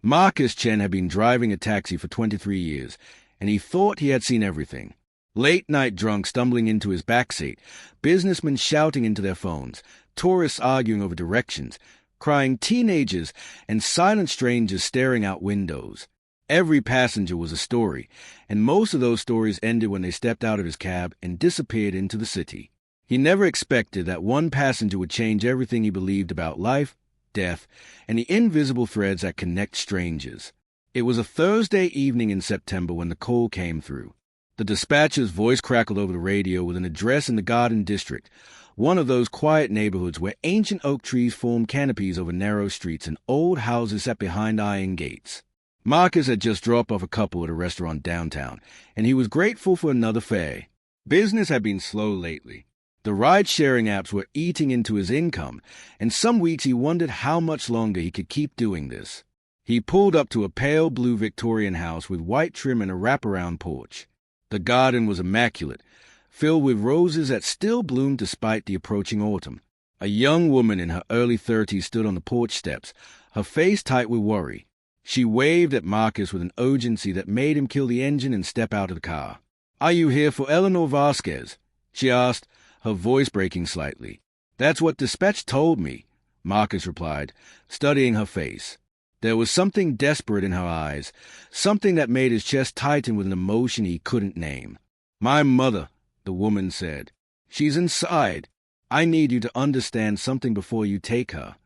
Marcus Chen had been driving a taxi for 23 years, and he thought he had seen everything. Late-night drunks stumbling into his backseat, businessmen shouting into their phones, tourists arguing over directions, crying teenagers, and silent strangers staring out windows. Every passenger was a story, and most of those stories ended when they stepped out of his cab and disappeared into the city. He never expected that one passenger would change everything he believed about life, death, and the invisible threads that connect strangers. It was a Thursday evening in September when the call came through. The dispatcher's voice crackled over the radio with an address in the Garden District, one of those quiet neighborhoods where ancient oak trees form canopies over narrow streets and old houses set behind iron gates. Marcus had just dropped off a couple at a restaurant downtown, and he was grateful for another fare. Business had been slow lately. The ride-sharing apps were eating into his income, and some weeks he wondered how much longer he could keep doing this. He pulled up to a pale blue Victorian house with white trim and a wraparound porch. The garden was immaculate, filled with roses that still bloomed despite the approaching autumn. A young woman in her early 30s stood on the porch steps, her face tight with worry. She waved at Marcus with an urgency that made him kill the engine and step out of the car. "Are you here for Eleanor Vasquez?" she asked, her voice breaking slightly. "That's what dispatch told me," Marcus replied, studying her face. There was something desperate in her eyes, something that made his chest tighten with an emotion he couldn't name. "My mother," the woman said. "She's inside. I need you to understand something before you take her."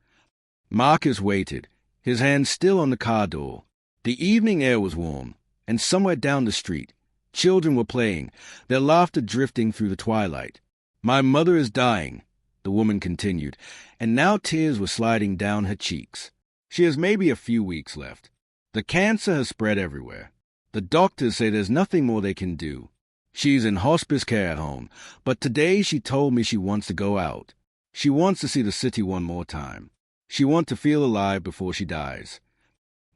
Marcus waited, his hand still on the car door. The evening air was warm, and somewhere down the street, children were playing, their laughter drifting through the twilight. "My mother is dying," the woman continued, and now tears were sliding down her cheeks. "She has maybe a few weeks left. The cancer has spread everywhere. The doctors say there's nothing more they can do. She's in hospice care at home, but today she told me she wants to go out. She wants to see the city one more time. She wants to feel alive before she dies."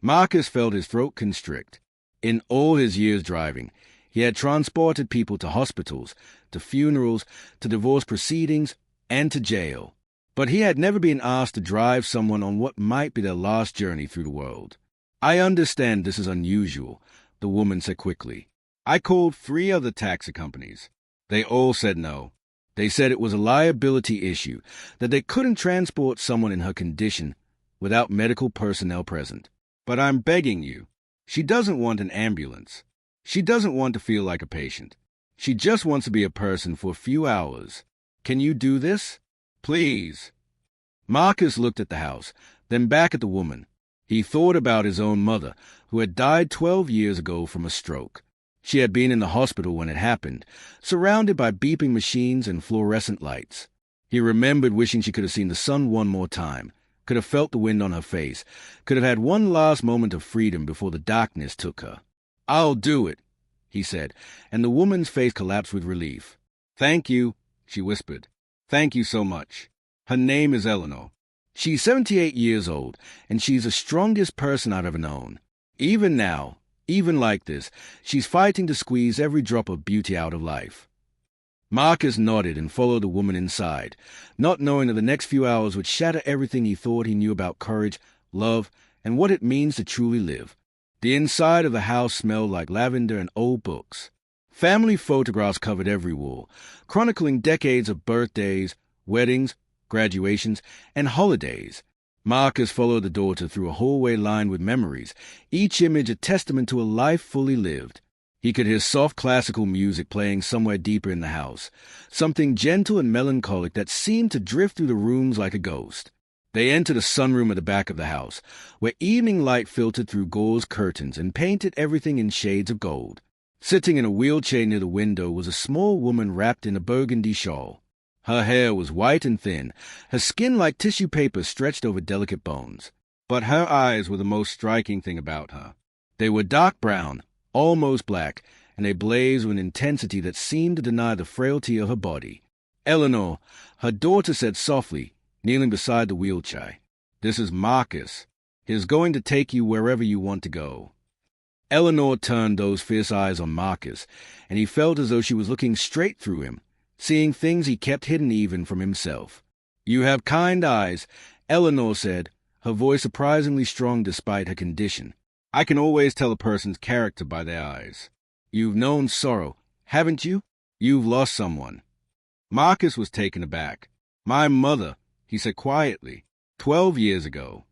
Marcus felt his throat constrict. In all his years driving, he had transported people to hospitals, to funerals, to divorce proceedings, and to jail. But he had never been asked to drive someone on what might be their last journey through the world. "I understand this is unusual," the woman said quickly. "I called 3 other taxi companies. They all said no. They said it was a liability issue, that they couldn't transport someone in her condition without medical personnel present. But I'm begging you, she doesn't want an ambulance. She doesn't want to feel like a patient. She just wants to be a person for a few hours. Can you do this? Please." Marcus looked at the house, then back at the woman. He thought about his own mother, who had died 12 years ago from a stroke. She had been in the hospital when it happened, surrounded by beeping machines and fluorescent lights. He remembered wishing she could have seen the sun one more time, could have felt the wind on her face, could have had one last moment of freedom before the darkness took her. "I'll do it," he said, and the woman's face collapsed with relief. "Thank you," she whispered. "Thank you so much. Her name is Eleanor. She's 78 years old, and she's the strongest person I've ever known. Even now, even like this, she's fighting to squeeze every drop of beauty out of life." Marcus nodded and followed the woman inside, not knowing that the next few hours would shatter everything he thought he knew about courage, love, and what it means to truly live. The inside of the house smelled like lavender and old books. Family photographs covered every wall, chronicling decades of birthdays, weddings, graduations, and holidays. Marcus followed the daughter through a hallway lined with memories, each image a testament to a life fully lived. He could hear soft classical music playing somewhere deeper in the house, something gentle and melancholic that seemed to drift through the rooms like a ghost. They entered a sunroom at the back of the house, where evening light filtered through gauze curtains and painted everything in shades of gold. Sitting in a wheelchair near the window was a small woman wrapped in a burgundy shawl. Her hair was white and thin, her skin like tissue paper stretched over delicate bones. But her eyes were the most striking thing about her. They were dark brown, almost black, and they blazed with an intensity that seemed to deny the frailty of her body. "Eleanor," her daughter said softly, kneeling beside the wheelchair. "This is Marcus. He is going to take you wherever you want to go." Eleanor turned those fierce eyes on Marcus, and he felt as though she was looking straight through him, seeing things he kept hidden even from himself. "You have kind eyes," Eleanor said, her voice surprisingly strong despite her condition. "I can always tell a person's character by their eyes. You've known sorrow, haven't you? You've lost someone." Marcus was taken aback. "My mother," he said quietly, 12 years ago."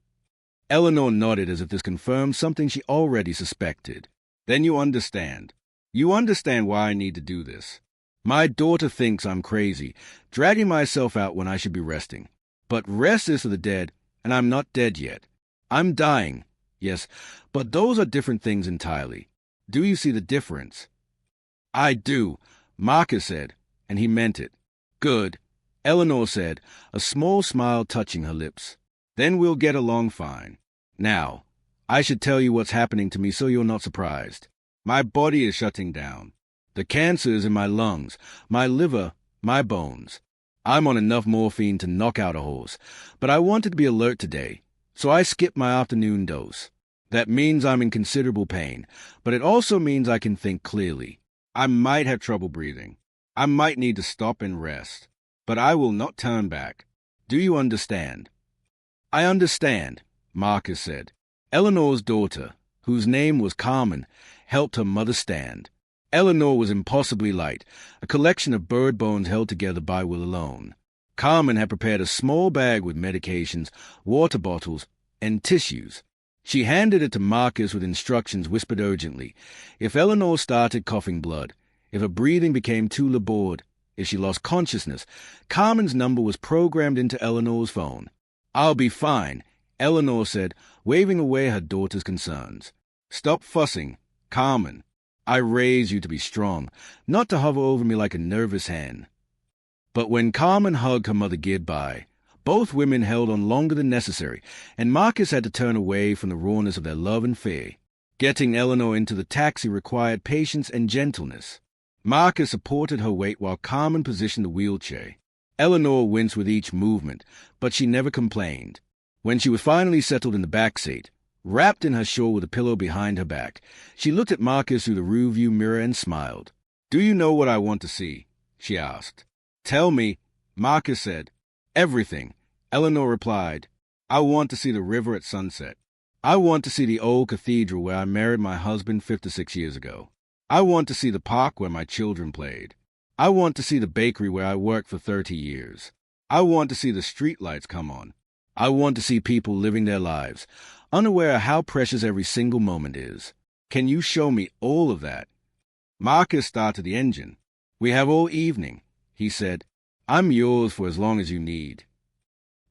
Eleanor nodded as if this confirmed something she already suspected. "Then you understand. You understand why I need to do this. My daughter thinks I'm crazy, dragging myself out when I should be resting. But rest is for the dead, and I'm not dead yet. I'm dying, yes, but those are different things entirely. Do you see the difference?" "I do," Marcus said, and he meant it. "Good," Eleanor said, a small smile touching her lips. "Then we'll get along fine. Now, I should tell you what's happening to me so you're not surprised. My body is shutting down. The cancer is in my lungs, my liver, my bones. I'm on enough morphine to knock out a horse, but I wanted to be alert today, so I skipped my afternoon dose. That means I'm in considerable pain, but it also means I can think clearly. I might have trouble breathing. I might need to stop and rest, but I will not turn back. Do you understand?" "I understand," Marcus said. Eleanor's daughter, whose name was Carmen, helped her mother stand. Eleanor was impossibly light, a collection of bird bones held together by will alone. Carmen had prepared a small bag with medications, water bottles, and tissues. She handed it to Marcus with instructions whispered urgently. If Eleanor started coughing blood, if her breathing became too labored, if she lost consciousness, Carmen's number was programmed into Eleanor's phone. "I'll be fine," Eleanor said, waving away her daughter's concerns. "Stop fussing, Carmen. I raised you to be strong, not to hover over me like a nervous hen." But when Carmen hugged her mother goodbye, both women held on longer than necessary, and Marcus had to turn away from the rawness of their love and fear. Getting Eleanor into the taxi required patience and gentleness. Marcus supported her weight while Carmen positioned the wheelchair. Eleanor winced with each movement, but she never complained. When she was finally settled in the back seat, wrapped in her shawl with a pillow behind her back, she looked at Marcus through the rearview mirror and smiled. "Do you know what I want to see?" she asked. "Tell me," Marcus said. "Everything," Eleanor replied. "I want to see the river at sunset. I want to see the old cathedral where I married my husband 56 years ago. I want to see the park where my children played. I want to see the bakery where I worked for 30 years. I want to see the streetlights come on. I want to see people living their lives, unaware of how precious every single moment is. Can you show me all of that?" Marcus started the engine. "We have all evening," he said. "I'm yours for as long as you need."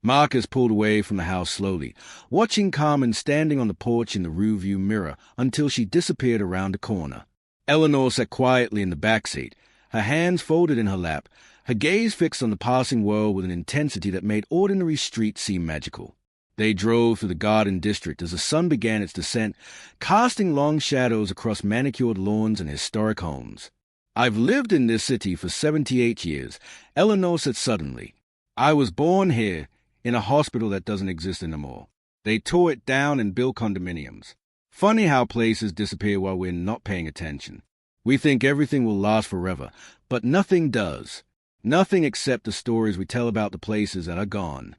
Marcus pulled away from the house slowly, watching Carmen standing on the porch in the rearview mirror until she disappeared around a corner. Eleanor sat quietly in the back seat, her hands folded in her lap, her gaze fixed on the passing world with an intensity that made ordinary streets seem magical. They drove through the garden district as the sun began its descent, casting long shadows across manicured lawns and historic homes. "I've lived in this city for 78 years, Eleanor said suddenly. "I was born here, in a hospital that doesn't exist anymore. They tore it down and built condominiums. Funny how places disappear while we're not paying attention. We think everything will last forever, but nothing does. Nothing except the stories we tell about the places that are gone."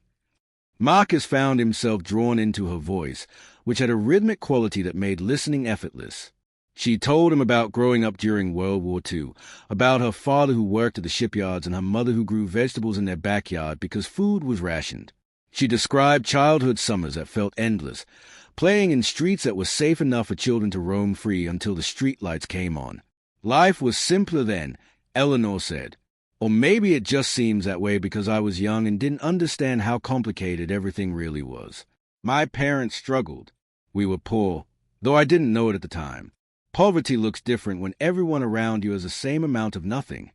Marcus found himself drawn into her voice, which had a rhythmic quality that made listening effortless. She told him about growing up during World War II, about her father who worked at the shipyards and her mother who grew vegetables in their backyard because food was rationed. She described childhood summers that felt endless, playing in streets that were safe enough for children to roam free until the streetlights came on. Life was simpler then, Eleanor said. Or maybe it just seems that way because I was young and didn't understand how complicated everything really was. My parents struggled. We were poor, though I didn't know it at the time. Poverty looks different when everyone around you has the same amount of nothing.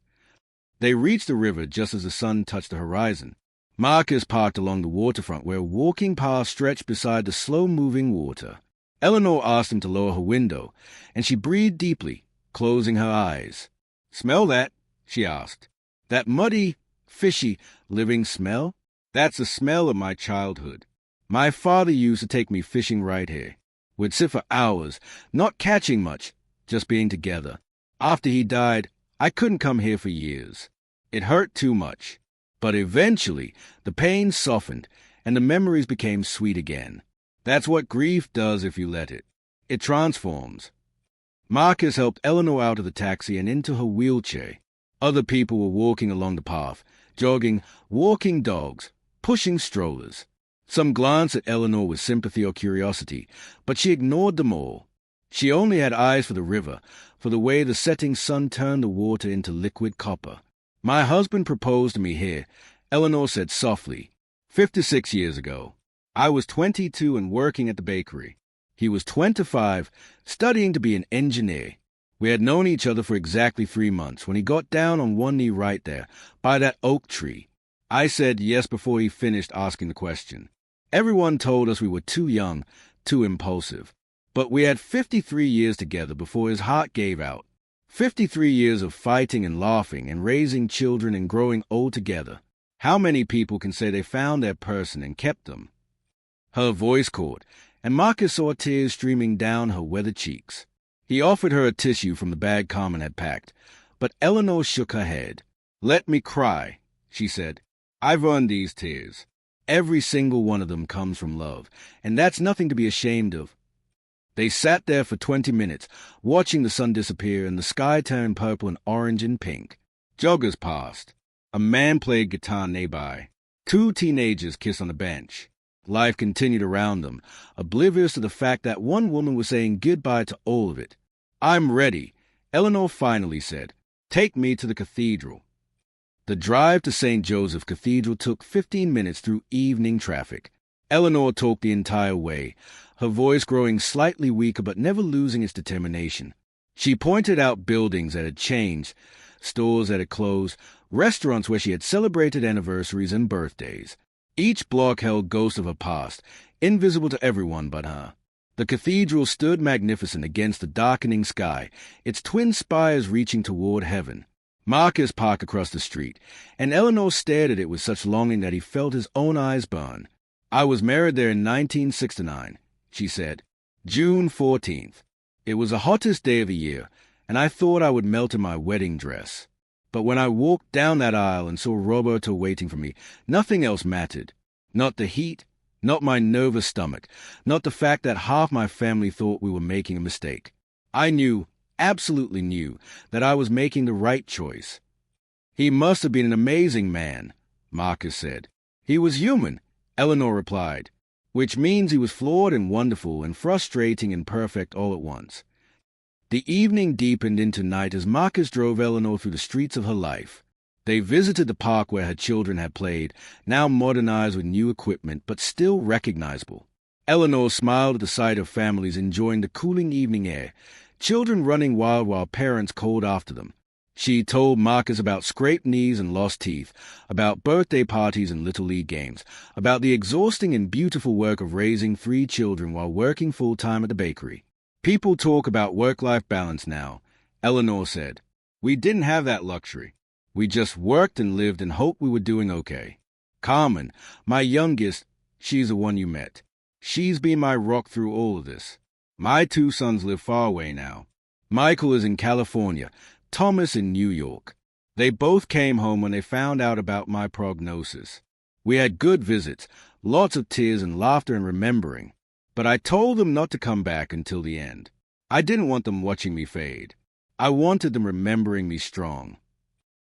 They reached the river just as the sun touched the horizon. Marcus parked along the waterfront where a walking path stretched beside the slow-moving water. Eleanor asked him to lower her window, and she breathed deeply, closing her eyes. "Smell that?" she asked. "That muddy, fishy, living smell? That's the smell of my childhood. My father used to take me fishing right here. We'd sit for hours, not catching much, just being together. After he died, I couldn't come here for years. It hurt too much. But eventually, the pain softened, and the memories became sweet again. That's what grief does if you let it. It transforms. Marcus helped Eleanor out of the taxi and into her wheelchair. Other people were walking along the path, jogging, walking dogs, pushing strollers. Some glanced at Eleanor with sympathy or curiosity, but she ignored them all. She only had eyes for the river, for the way the setting sun turned the water into liquid copper. "My husband proposed to me here," Eleanor said softly, 56 years ago. "I was 22 and working at the bakery. He was 25, studying to be an engineer. We had known each other for exactly 3 months when he got down on one knee right there, by that oak tree. I said yes before he finished asking the question. Everyone told us we were too young, too impulsive. But we had 53 years together before his heart gave out. 53 years of fighting and laughing and raising children and growing old together. How many people can say they found their person and kept them?" Her voice caught, and Marcus saw tears streaming down her weathered cheeks. He offered her a tissue from the bag Carmen had packed, but Eleanor shook her head. "Let me cry," she said. "I've earned these tears. Every single one of them comes from love, and that's nothing to be ashamed of." They sat there for 20 minutes, watching the sun disappear and the sky turn purple and orange and pink. Joggers passed. A man played guitar nearby. 2 teenagers kissed on a bench. Life continued around them, oblivious to the fact that one woman was saying goodbye to all of it. "I'm ready," Eleanor finally said. "Take me to the cathedral." The drive to St. Joseph Cathedral took 15 minutes through evening traffic. Eleanor talked the entire way, her voice growing slightly weaker but never losing its determination. She pointed out buildings that had changed, stores that had closed, restaurants where she had celebrated anniversaries and birthdays. Each block held ghosts of her past, invisible to everyone but her. The cathedral stood magnificent against the darkening sky, its twin spires reaching toward heaven. Marcus parked across the street, and Eleanor stared at it with such longing that he felt his own eyes burn. "I was married there in 1969, she said. "June 14th. It was the hottest day of the year, and I thought I would melt in my wedding dress. But when I walked down that aisle and saw Roberto waiting for me, nothing else mattered. Not the heat, not my nervous stomach, not the fact that half my family thought we were making a mistake. I knew, absolutely knew, that I was making the right choice." "He must have been an amazing man," Marcus said. "He was human," Eleanor replied, "which means he was flawed and wonderful and frustrating and perfect all at once." The evening deepened into night as Marcus drove Eleanor through the streets of her life. They visited the park where her children had played, now modernized with new equipment, but still recognizable. Eleanor smiled at the sight of families enjoying the cooling evening air, children running wild while parents called after them. She told Marcus about scraped knees and lost teeth, about birthday parties and Little League games, about the exhausting and beautiful work of raising 3 children while working full-time at the bakery. "People talk about work-life balance now," Eleanor said. "We didn't have that luxury. We just worked and lived and hoped we were doing okay. Carmen, my youngest, she's the one you met. She's been my rock through all of this. My 2 sons live far away now. Michael is in California, Thomas in New York. They both came home when they found out about my prognosis. We had good visits, lots of tears and laughter and remembering. But I told them not to come back until the end. I didn't want them watching me fade. I wanted them remembering me strong."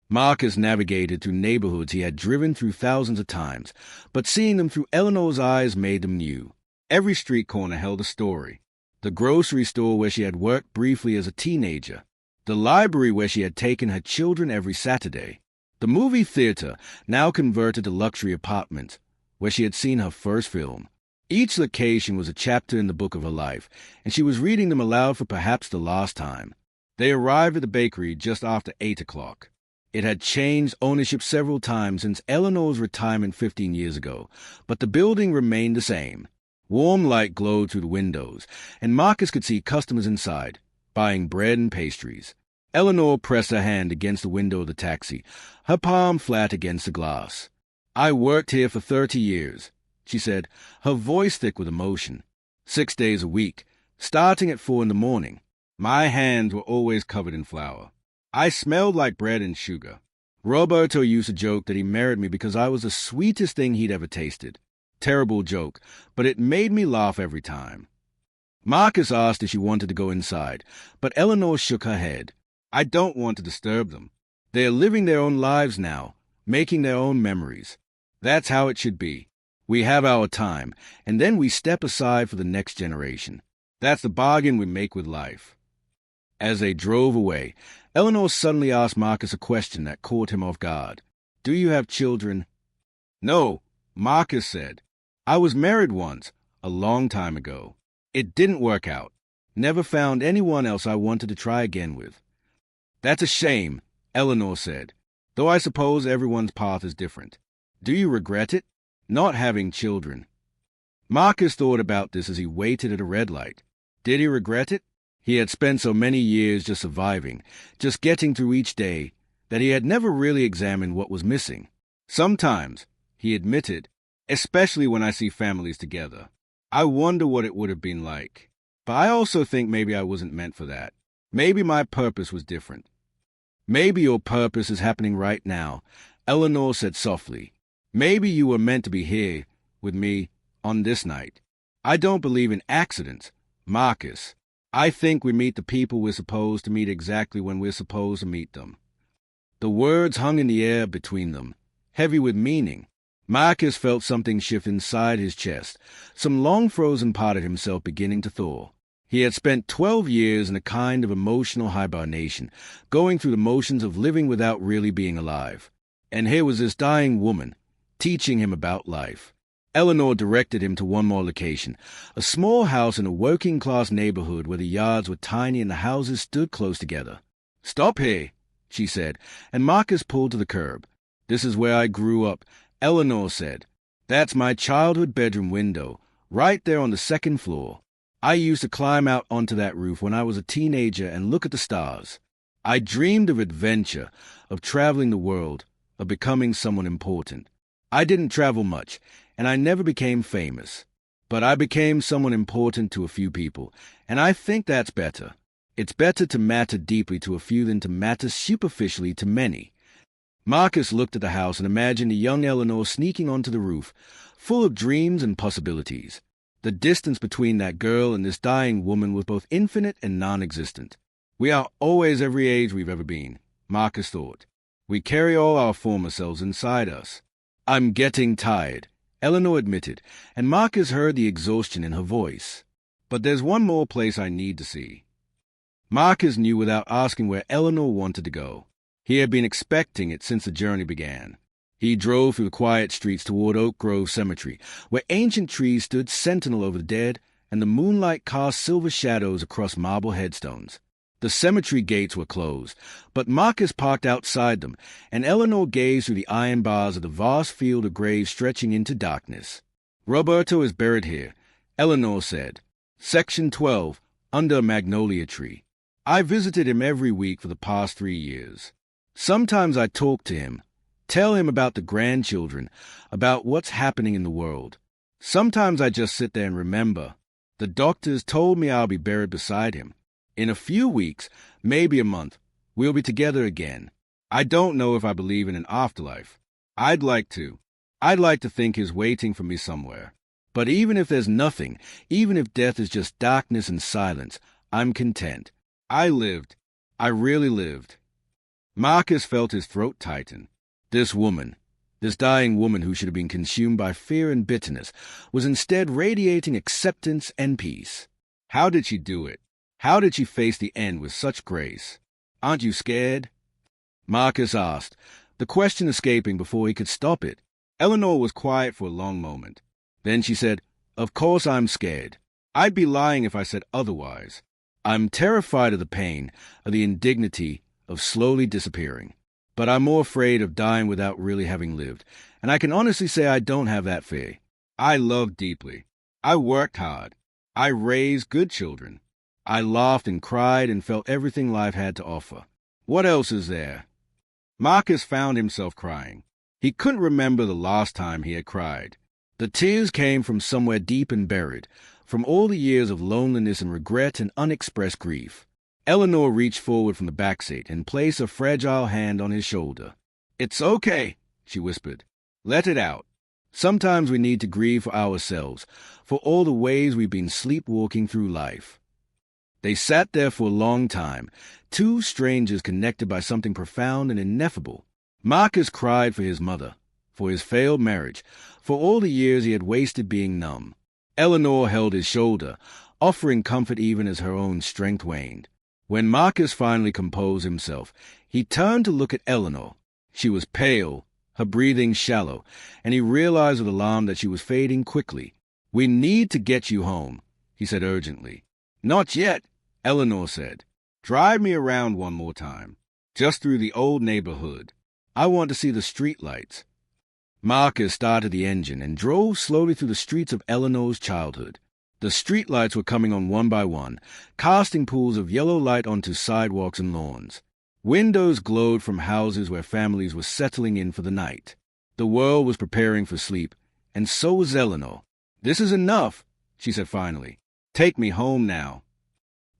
Marcus navigated through neighborhoods he had driven through thousands of times, but seeing them through Eleanor's eyes made them new. Every street corner held a story. The grocery store where she had worked briefly as a teenager. The library where she had taken her children every Saturday. The movie theater, now converted to luxury apartments, where she had seen her first film. Each location was a chapter in the book of her life, and she was reading them aloud for perhaps the last time. They arrived at the bakery just after 8 o'clock. It had changed ownership several times since Eleanor's retirement 15 years ago, but the building remained the same. Warm light glowed through the windows, and Marcus could see customers inside, buying bread and pastries. Eleanor pressed her hand against the window of the taxi, her palm flat against the glass. "I worked here for 30 years, she said, her voice thick with emotion. 6 days a week, starting at 4 in the morning. My hands were always covered in flour. I smelled like bread and sugar. Roberto used to joke that he married me because I was the sweetest thing he'd ever tasted. Terrible joke, but it made me laugh every time. Marcus asked if she wanted to go inside, but Eleanor shook her head. I don't want to disturb them. They are living their own lives now, making their own memories. That's how it should be. We have our time, and then we step aside for the next generation. That's the bargain we make with life. As they drove away, Eleanor suddenly asked Marcus a question that caught him off guard. Do you have children? No, Marcus said. I was married once, a long time ago. It didn't work out. Never found anyone else I wanted to try again with. That's a shame, Eleanor said, though I suppose everyone's path is different. Do you regret it? Not having children. Marcus thought about this as he waited at a red light. Did he regret it? He had spent so many years just surviving, just getting through each day, that he had never really examined what was missing. Sometimes, he admitted, especially when I see families together, I wonder what it would have been like. But I also think maybe I wasn't meant for that. Maybe my purpose was different. Maybe your purpose is happening right now, Eleanor said softly. Maybe you were meant to be here with me on this night. I don't believe in accidents, Marcus. I think we meet the people we're supposed to meet exactly when we're supposed to meet them. The words hung in the air between them, heavy with meaning. Marcus felt something shift inside his chest, some long-frozen part of himself beginning to thaw. He had spent 12 years in a kind of emotional hibernation, going through the motions of living without really being alive. And here was this dying woman, teaching him about life. Eleanor directed him to one more location, a small house in a working-class neighborhood where the yards were tiny and the houses stood close together. Stop here, she said, and Marcus pulled to the curb. This is where I grew up, Eleanor said. That's my childhood bedroom window, right there on the second floor. I used to climb out onto that roof when I was a teenager and look at the stars. I dreamed of adventure, of traveling the world, of becoming someone important. I didn't travel much, and I never became famous. But I became someone important to a few people, and I think that's better. It's better to matter deeply to a few than to matter superficially to many. Marcus looked at the house and imagined a young Eleanor sneaking onto the roof, full of dreams and possibilities. The distance between that girl and this dying woman was both infinite and non-existent. We are always every age we've ever been, Marcus thought. We carry all our former selves inside us. I'm getting tired, Eleanor admitted, and Marcus heard the exhaustion in her voice. But there's one more place I need to see. Marcus knew without asking where Eleanor wanted to go. He had been expecting it since the journey began. He drove through the quiet streets toward Oak Grove Cemetery, where ancient trees stood sentinel over the dead, and the moonlight cast silver shadows across marble headstones. The cemetery gates were closed, but Marcus parked outside them, and Eleanor gazed through the iron bars of the vast field of graves stretching into darkness. Roberto is buried here, Eleanor said. Section 12, under a magnolia tree. I visited him every week for the past 3 years. Sometimes I talk to him, tell him about the grandchildren, about what's happening in the world. Sometimes I just sit there and remember. The doctors told me I'll be buried beside him. In a few weeks, maybe a month, we'll be together again. I don't know if I believe in an afterlife. I'd like to. I'd like to think he's waiting for me somewhere. But even if there's nothing, even if death is just darkness and silence, I'm content. I lived. I really lived. Marcus felt his throat tighten. This woman, this dying woman who should have been consumed by fear and bitterness, was instead radiating acceptance and peace. How did she do it? How did she face the end with such grace? Aren't you scared? Marcus asked, the question escaping before he could stop it. Eleanor was quiet for a long moment. Then she said, Of course I'm scared. I'd be lying if I said otherwise. I'm terrified of the pain, of the indignity, of slowly disappearing. But I'm more afraid of dying without really having lived, and I can honestly say I don't have that fear. I loved deeply. I worked hard. I raised good children. I laughed and cried and felt everything life had to offer. What else is there? Marcus found himself crying. He couldn't remember the last time he had cried. The tears came from somewhere deep and buried, from all the years of loneliness and regret and unexpressed grief. Eleanor reached forward from the back seat and placed a fragile hand on his shoulder. It's okay, she whispered. Let it out. Sometimes we need to grieve for ourselves, for all the ways we've been sleepwalking through life. They sat there for a long time, two strangers connected by something profound and ineffable. Marcus cried for his mother, for his failed marriage, for all the years he had wasted being numb. Eleanor held his shoulder, offering comfort even as her own strength waned. When Marcus finally composed himself, he turned to look at Eleanor. She was pale, her breathing shallow, and he realized with alarm that she was fading quickly. "We need to get you home," he said urgently. "Not yet," Eleanor said. "Drive me around one more time, just through the old neighborhood. I want to see the street lights." Marcus started the engine and drove slowly through the streets of Eleanor's childhood. The street lights were coming on one by one, casting pools of yellow light onto sidewalks and lawns. Windows glowed from houses where families were settling in for the night. The world was preparing for sleep, and so was Eleanor. "This is enough," she said finally. "Take me home now."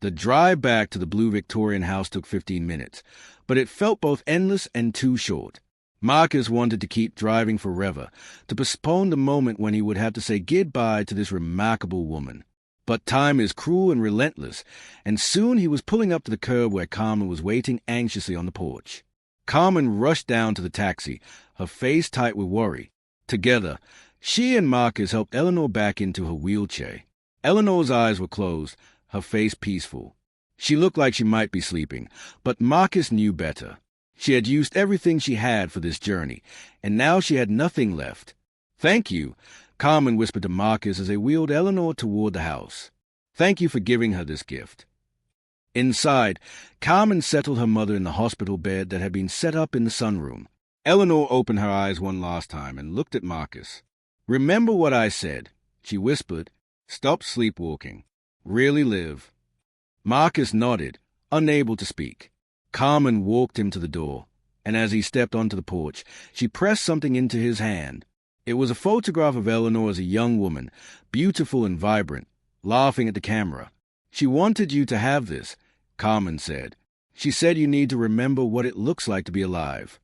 The drive back to the blue Victorian house took 15 minutes, but it felt both endless and too short. Marcus wanted to keep driving forever, to postpone the moment when he would have to say goodbye to this remarkable woman. But time is cruel and relentless, and soon he was pulling up to the curb where Carmen was waiting anxiously on the porch. Carmen rushed down to the taxi, her face tight with worry. Together, she and Marcus helped Eleanor back into her wheelchair. Eleanor's eyes were closed, her face peaceful. She looked like she might be sleeping, but Marcus knew better. She had used everything she had for this journey, and now she had nothing left. "Thank you," Carmen whispered to Marcus as they wheeled Eleanor toward the house. "Thank you for giving her this gift." Inside, Carmen settled her mother in the hospital bed that had been set up in the sunroom. Eleanor opened her eyes one last time and looked at Marcus. "Remember what I said," she whispered. "Stop sleepwalking. Really live." Marcus nodded, unable to speak. Carmen walked him to the door, and as he stepped onto the porch, she pressed something into his hand. It was a photograph of Eleanor as a young woman, beautiful and vibrant, laughing at the camera. "She wanted you to have this," Carmen said. "She said you need to remember what it looks like to be alive."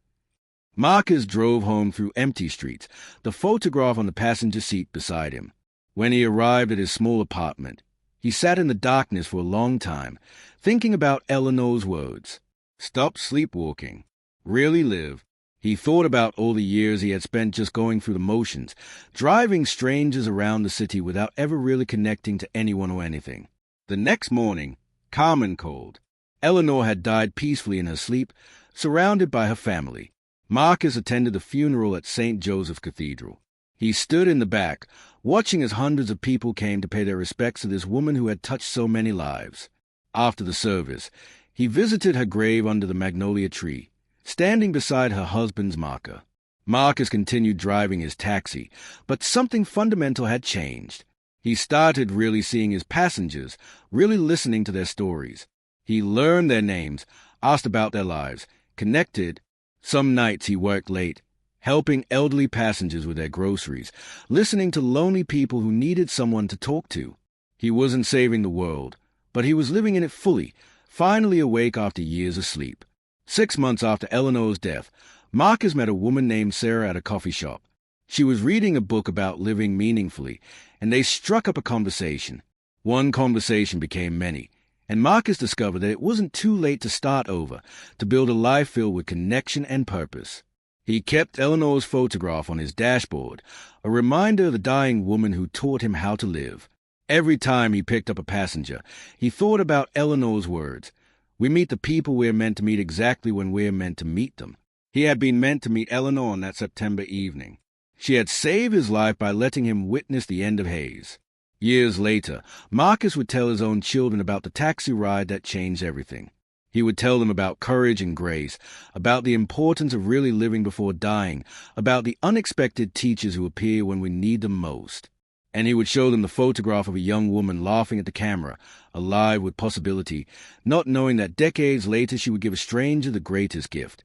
Marcus drove home through empty streets, the photograph on the passenger seat beside him. When he arrived at his small apartment, he sat in the darkness for a long time, thinking about Eleanor's words. Stop sleepwalking. Really live. He thought about all the years he had spent just going through the motions, driving strangers around the city without ever really connecting to anyone or anything. The next morning, Carmen called. Eleanor had died peacefully in her sleep, surrounded by her family. Marcus attended the funeral at St. Joseph Cathedral. He stood in the back, watching as hundreds of people came to pay their respects to this woman who had touched so many lives. After the service, he visited her grave under the magnolia tree, standing beside her husband's marker. Marcus continued driving his taxi, but something fundamental had changed. He started really seeing his passengers, really listening to their stories. He learned their names, asked about their lives, connected. Some nights he worked late, helping elderly passengers with their groceries, listening to lonely people who needed someone to talk to. He wasn't saving the world, but he was living in it fully, finally awake after years of sleep. 6 months after Eleanor's death, Marcus met a woman named Sarah at a coffee shop. She was reading a book about living meaningfully, and they struck up a conversation. One conversation became many, and Marcus discovered that it wasn't too late to start over, to build a life filled with connection and purpose. He kept Eleanor's photograph on his dashboard, a reminder of the dying woman who taught him how to live. Every time he picked up a passenger, he thought about Eleanor's words. We meet the people we're meant to meet exactly when we're meant to meet them. He had been meant to meet Eleanor on that September evening. She had saved his life by letting him witness the end of Hayes. Years later, Marcus would tell his own children about the taxi ride that changed everything. He would tell them about courage and grace, about the importance of really living before dying, about the unexpected teachers who appear when we need them most. And he would show them the photograph of a young woman laughing at the camera, alive with possibility, not knowing that decades later she would give a stranger the greatest gift,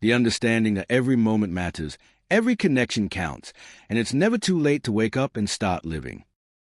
the understanding that every moment matters, every connection counts, and it's never too late to wake up and start living.